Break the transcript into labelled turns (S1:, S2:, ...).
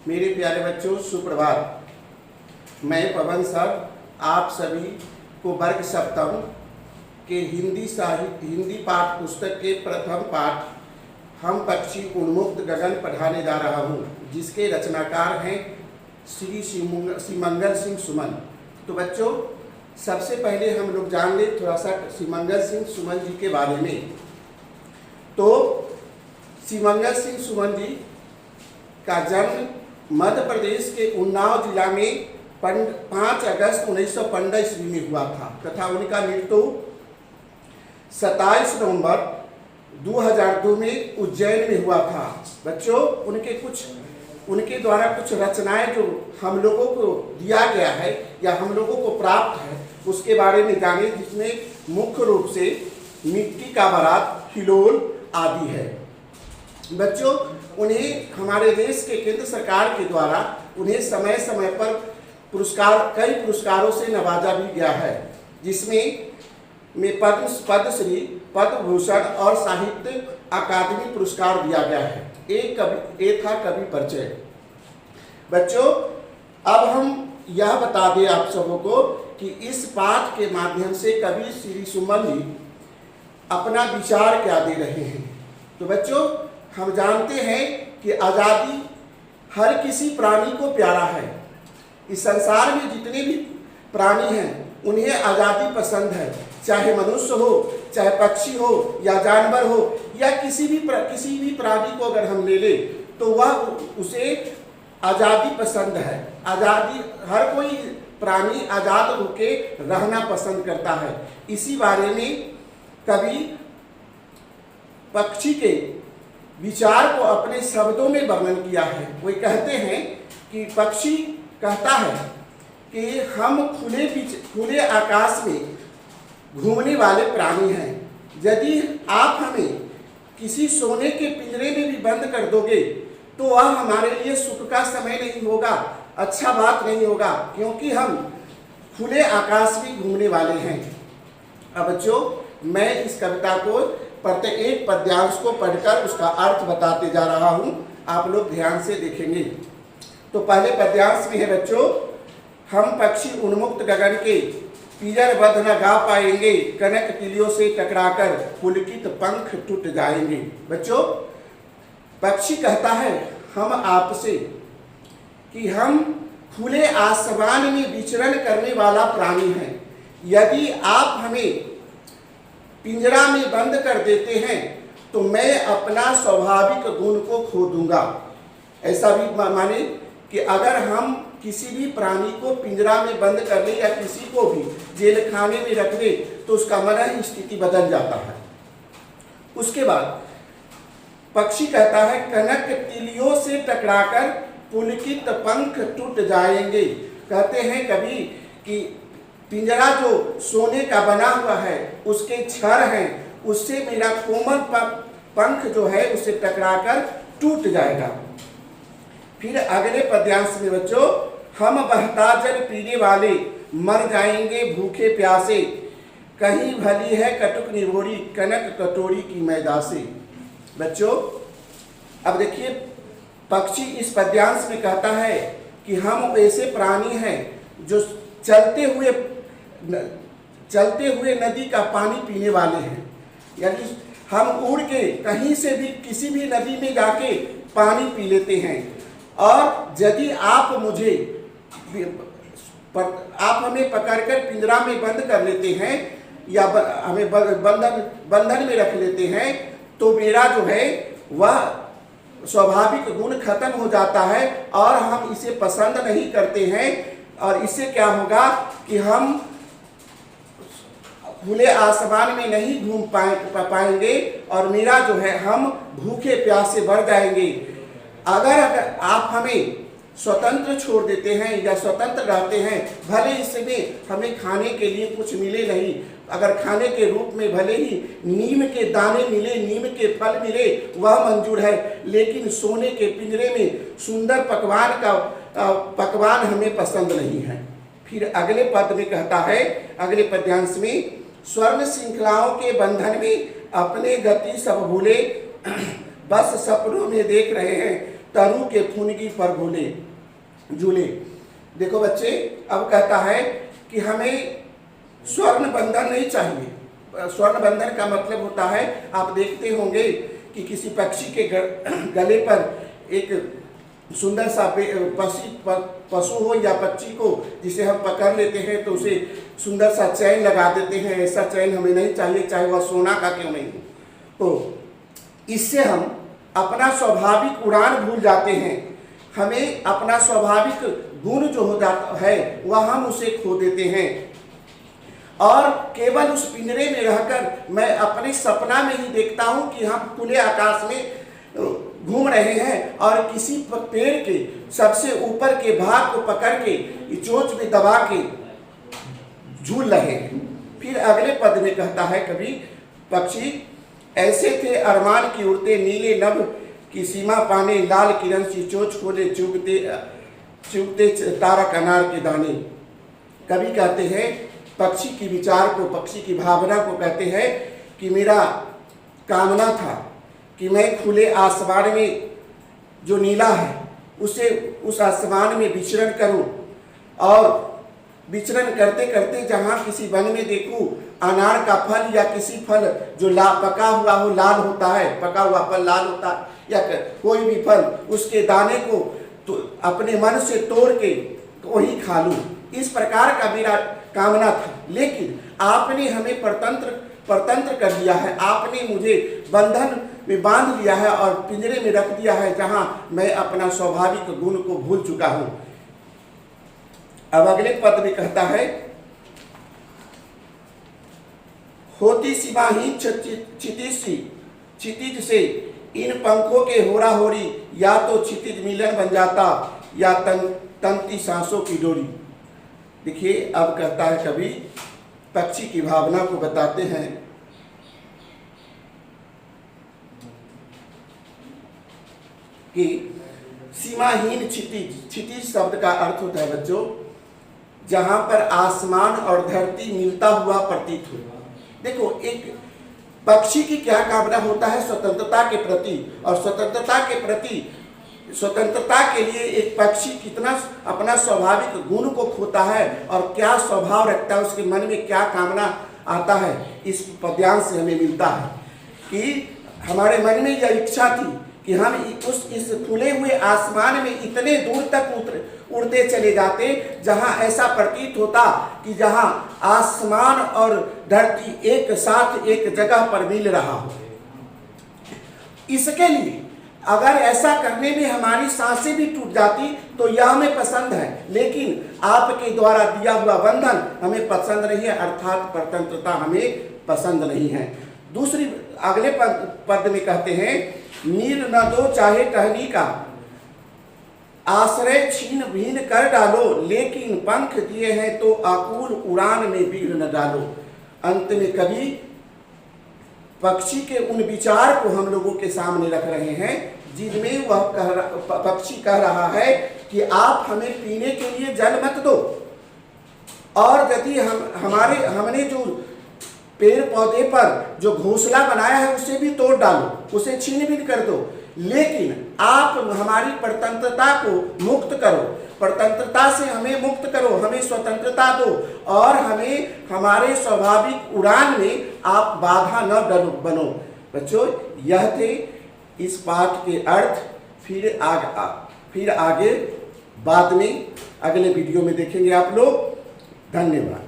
S1: मेरे प्यारे बच्चों, सुप्रभात। मैं पवन सर आप सभी को वर्ग सप्तम के हिंदी पाठ पुस्तक के प्रथम पाठ हम पक्षी उन्मुक्त गगन पढ़ाने जा रहा हूँ, जिसके रचनाकार हैं श्री सीमंगल सिंह सुमन। तो बच्चों, सबसे पहले हम लोग जान ले थोड़ा सा सीमंगल सिंह सुमन जी के बारे में। तो सीमंगल सिंह सुमन जी का जन्म मध्य प्रदेश के उन्नाव जिला में 5 अगस्त 1915 ईस्वी में हुआ था तथा उनका मृत्यु 27 नवंबर 2002 में उज्जैन में हुआ था। बच्चों, उनके द्वारा कुछ रचनाएं जो हम लोगों को दिया गया है या हम लोगों को प्राप्त है, उसके बारे में जाने, जिसमें मुख्य रूप से मिट्टी का बारात, हिलोल आदि है। बच्चों, उन्हें हमारे देश के केंद्र सरकार के द्वारा उन्हें समय समय पर कई पुरस्कारों से नवाजा भी गया है, जिसमें पद्मश्री, पद्म भूषण और साहित्य अकादमी पुरस्कार दिया गया है। एक था कवि परिचय। बच्चों, अब हम यह बता दें आप सबों को कि इस पाठ के माध्यम से कवि श्री सुमन जी अपना विचार क्या दे रहे हैं। तो बच्चों, हम जानते हैं कि आज़ादी हर किसी प्राणी को प्यारा है। इस संसार में जितने भी प्राणी हैं उन्हें आज़ादी पसंद है, चाहे मनुष्य हो, चाहे पक्षी हो या जानवर हो या किसी भी प्राणी को अगर हम ले लें तो वह उसे आज़ादी पसंद है। आज़ादी, हर कोई प्राणी आज़ाद होकर रहना पसंद करता है। इसी बारे में कवि पक्षी के विचार को अपने शब्दों में वर्णन किया है। वो कहते हैं कि पक्षी कहता है कि हम खुले आकाश में घूमने वाले प्राणी हैं। यदि आप हमें किसी सोने के पिंजरे में भी बंद कर दोगे तो वह हमारे लिए सुख का समय नहीं होगा, अच्छा बात नहीं होगा, क्योंकि हम खुले आकाश में घूमने वाले हैं। अब बच्चों, मैं इस कविता को प्रत्येक पद्यांश को पढ़कर उसका अर्थ बताते जा रहा हूं, आप लोग ध्यान से देखेंगे। तो पहले पद्यांश में है बच्चों, हम पक्षी उन्मुक्त गगन के पिंजर बद्ध न गा पाएंगे, कनक तिलियों से टकराकर पुलकित पंख टूट जाएंगे। बच्चों, पक्षी कहता है हम आपसे कि हम खुले आसमान में विचरण करने वाला प्राणी हैं। यदि आप हमें पिंजरा में बंद कर देते हैं तो मैं अपना स्वाभाविक गुण को खो दूंगा। ऐसा भी माने कि अगर हम किसी भी प्राणी को पिंजरा में बंद कर ले या किसी को भी जेल खाने में रख दे तो उसका मन स्थिति बदल जाता है। उसके बाद पक्षी कहता है कनक तिलियों से टकराकर पुलकित पंख टूट जाएंगे। कहते हैं कभी कि पिंजरा जो सोने का बना हुआ है, उसके छड़ हैं, उससे मेरा कोमल पंख जो है उसे टकराकर टूट जाएगा। फिर अगले पद्यांश में बच्चों, हम बहता जल पीने वाले मर जाएंगे भूखे प्यासे, कहीं भली है कटुक निभोरी कनक कटोरी की मैदासे। बच्चों, अब देखिए, पक्षी इस पद्यांश में कहता है कि हम ऐसे प्राणी हैं जो चलते हुए नदी का पानी पीने वाले हैं। यानी हम उड़ के कहीं से भी किसी भी नदी में जाके पानी पी लेते हैं। और यदि आप हमें पकड़कर पिंजरा में बंद कर लेते हैं या हमें बंधन में रख लेते हैं तो मेरा जो है वह स्वाभाविक गुण खत्म हो जाता है और हम इसे पसंद नहीं करते हैं। और इससे क्या होगा कि हम खुले आसमान में नहीं घूम पाएंगे और मेरा जो है हम भूखे प्यासे बढ़ जाएंगे। अगर आप हमें स्वतंत्र छोड़ देते हैं या स्वतंत्र रहते हैं, भले इसमें हमें खाने के लिए कुछ मिले नहीं, अगर खाने के रूप में भले ही नीम के दाने मिले, नीम के फल मिले, वह मंजूर है, लेकिन सोने के पिंजरे में सुंदर पकवान हमें पसंद नहीं है। फिर अगले पद में कहता है, अगले पद्यांश में, स्वर्ण श्रृंखलाओं के बंधन में अपने गति सब भूले, बस सपनों में देख रहे हैं तरु के फुनगी पर झूले। देखो बच्चे, अब कहता है कि हमें स्वर्ण बंधन नहीं चाहिए। स्वर्ण बंधन का मतलब होता है, आप देखते होंगे कि किसी पक्षी के गले पर एक सुंदर सा पशु हो या पक्षी को जिसे हम पकड़ लेते हैं तो उसे सुंदर सा चैन लगा देते हैं। ऐसा चैन हमें नहीं चाहिए, चाहे वह सोना का क्यों नहीं हो। तो इससे हम अपना स्वाभाविक उड़ान भूल जाते हैं। हमें अपना स्वाभाविक गुण जो हो जाता है वह हम उसे खो देते हैं, और केवल उस पिंजरे में रहकर मैं अपने सपना में ही देखता हूं कि हम खुले आकाश में घूम रहे हैं और किसी पेड़ के सबसे ऊपर के भाग को पकड़ के चोंच में दबा के झूल रहे हैं। फिर अगले पद में कहता है कवि, पक्षी ऐसे थे अरमान की उड़ते, नीले नभ की सीमा पाने, लाल किरण सी चोंच खोले, चुगते तारक अनार के दाने। कवि कहते हैं पक्षी की विचार को, पक्षी की भावना को कहते हैं कि मेरा कामना था कि मैं खुले आसमान में जो नीला है उस आसमान में विचरण करूं, और विचरण करते करते जहां किसी वन में देखूं अनार का फल या किसी फल जो पका हुआ हो, लाल होता है, पका हुआ फल लाल होता है, या कोई भी फल, उसके दाने को तो अपने मन से तोड़ के वही खा लूं। इस प्रकार का मेरा कामना था, लेकिन आपने हमें परतंत्र कर दिया है। आपने मुझे बंधन में बांध लिया है और पिंजरे में रख दिया है, जहां मैं अपना स्वाभाविक गुण को भूल चुका हूं। अब अगले पद में कहता है, होती सीमाहीन क्षितिज से इन पंखों के होरा होरी, या तो क्षितिज मिलन बन जाता या तंती सांसों की डोरी। देखिए, अब कहता है कवि पक्षी की भावना को बताते हैं कि सीमाहीन क्षितिज शब्द का अर्थ होता है बच्चों, जहां पर आसमान और धरती मिलता हुआ प्रतीत हो। देखो, एक पक्षी की क्या कामना होता है स्वतंत्रता के प्रति, और स्वतंत्रता के लिए एक पक्षी कितना अपना स्वाभाविक गुण को खोता है और क्या स्वभाव रखता है, उसके मन में क्या कामना आता है। इस पद्यांश से हमें मिलता है कि हमारे मन में यह इच्छा थी कि हम इस खुले हुए आसमान में इतने दूर तक उड़ते चले जाते जहां ऐसा प्रतीत होता कि जहां आसमान और धरती एक साथ एक जगह पर मिल रहा हो। इसके लिए अगर ऐसा करने में हमारी सांसें भी टूट जाती तो यह हमें पसंद है, लेकिन आपके द्वारा दिया हुआ बंधन हमें पसंद नहीं है, अर्थात स्वतंत्रता हमें पसंद नहीं है। दूसरी अगले पद में कहते हैं, नीर न दो चाहे टहनी का, आश्रय छीन भीन कर डालो, लेकिन पंख दिए हैं तो आकुल उड़ान में बिगड़ न डालो। अंत में कवि पक्षी के उन विचार को हम लोगों के सामने रख रहे हैं जिनमें वह पक्षी कह रहा है कि आप हमें पीने के लिए जल मत दो, और यदि हमने जो पेड़ पौधे पर जो घोंसला बनाया है उसे भी तोड़ डालो, उसे छीन बीन कर दो, लेकिन आप हमारी स्वतंत्रता को मुक्त करो, स्वतंत्रता से हमें मुक्त करो, हमें स्वतंत्रता दो, और हमें हमारे स्वाभाविक उड़ान में आप बाधा न बनो। बच्चों, यह थे इस पाठ के अर्थ। फिर आगे बाद में अगले वीडियो में देखेंगे आप लोग। धन्यवाद।